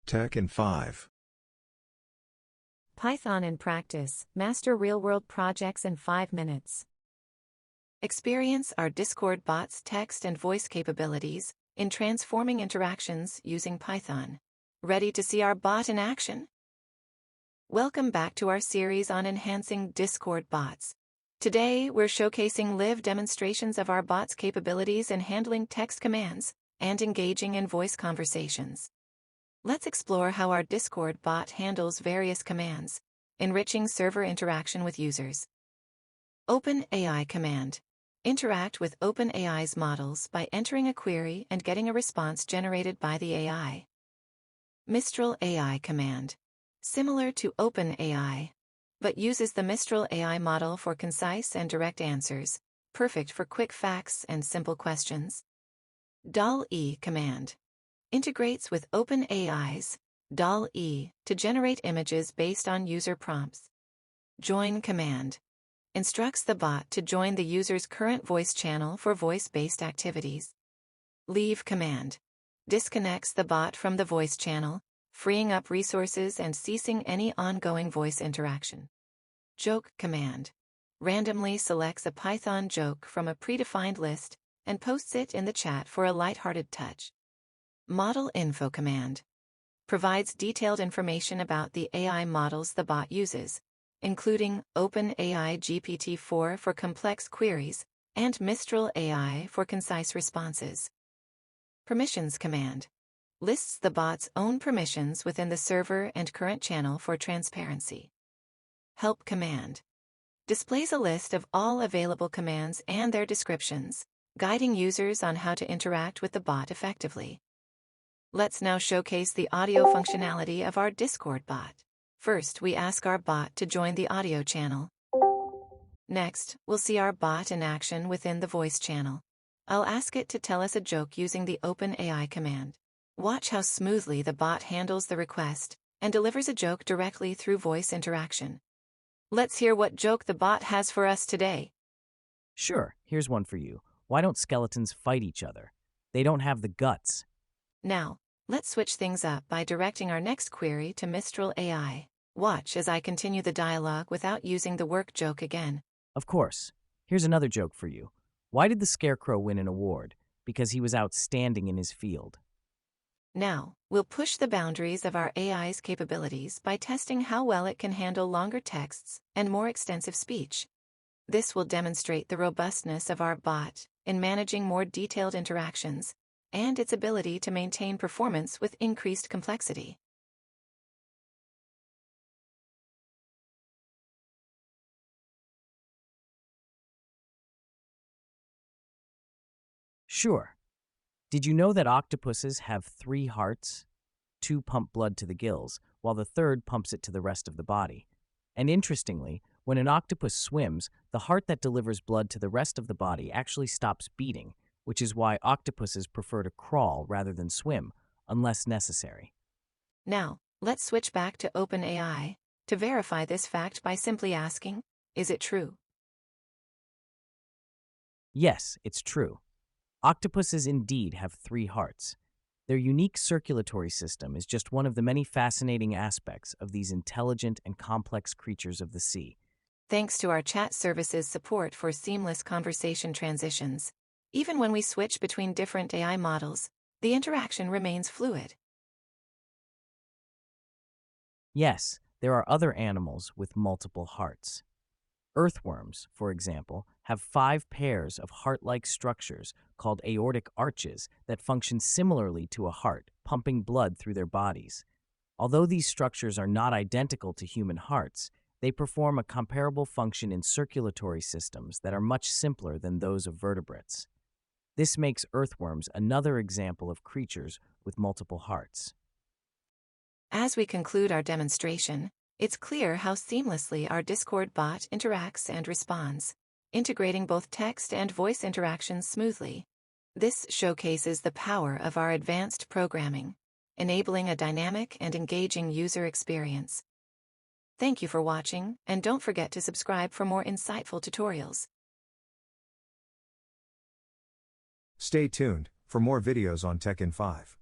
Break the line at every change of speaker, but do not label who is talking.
TechInFive.
Python in practice, master real-world projects in 5 minutes. Experience our Discord bot's text and voice capabilities in transforming interactions using Python. Ready to see our bot in action? Welcome back to our series on enhancing Discord bots. Today, we're showcasing live demonstrations of our bot's capabilities in handling text commands and engaging in voice conversations. Let's explore how our Discord bot handles various commands, enriching server interaction with users. OpenAI command. Interact with OpenAI's models by entering a query and getting a response generated by the AI. Mistral AI command. Similar to OpenAI, but uses the Mistral AI model for concise and direct answers, perfect for quick facts and simple questions. DAL-E command. Integrates with OpenAI's DAL-E to generate images based on user prompts. Join command. Instructs the bot to join the user's current voice channel for voice-based activities. Leave command. Disconnects the bot from the voice channel, freeing up resources and ceasing any ongoing voice interaction. Joke command. Randomly selects a Python joke from a predefined list and posts it in the chat for a lighthearted touch. Model info command. Provides detailed information about the AI models the bot uses, including OpenAI GPT-4 for complex queries and Mistral AI for concise responses. Permissions command. Lists the bot's own permissions within the server and current channel for transparency. Help command. Displays a list of all available commands and their descriptions, guiding users on how to interact with the bot effectively. Let's now showcase the audio functionality of our Discord bot. First, we ask our bot to join the audio channel. Next, we'll see our bot in action within the voice channel. I'll ask it to tell us a joke using the OpenAI command. Watch how smoothly the bot handles the request and delivers a joke directly through voice interaction. Let's hear what joke the bot has for us today.
Sure, here's one for you. Why don't skeletons fight each other? They don't have the guts.
Now, let's switch things up by directing our next query to Mistral AI. Watch as I continue the dialogue without using the work joke again.
Of course. Here's another joke for you. Why did the scarecrow win an award? Because he was outstanding in his field.
Now, we'll push the boundaries of our AI's capabilities by testing how well it can handle longer texts and more extensive speech. This will demonstrate the robustness of our bot in managing more detailed interactions and its ability to maintain performance with increased complexity.
Sure. Did you know that octopuses have 3 hearts? 2 pump blood to the gills, while the third pumps it to the rest of the body. And interestingly, when an octopus swims, the heart that delivers blood to the rest of the body actually stops beating, which is why octopuses prefer to crawl rather than swim, unless necessary.
Now, let's switch back to OpenAI to verify this fact by simply asking, is it true?
Yes, it's true. Octopuses indeed have 3 hearts. Their unique circulatory system is just one of the many fascinating aspects of these intelligent and complex creatures of the sea.
Thanks to our chat services support for seamless conversation transitions, even when we switch between different AI models, the interaction remains fluid.
Yes, there are other animals with multiple hearts. Earthworms, for example, have 5 pairs of heart-like structures called aortic arches that function similarly to a heart, pumping blood through their bodies. Although these structures are not identical to human hearts, they perform a comparable function in circulatory systems that are much simpler than those of vertebrates. This makes earthworms another example of creatures with multiple hearts.
As we conclude our demonstration, it's clear how seamlessly our Discord bot interacts and responds, integrating both text and voice interactions smoothly. This showcases the power of our advanced programming, enabling a dynamic and engaging user experience. Thank you for watching, and don't forget to subscribe for more insightful tutorials.
Stay tuned for more videos on TechInFive.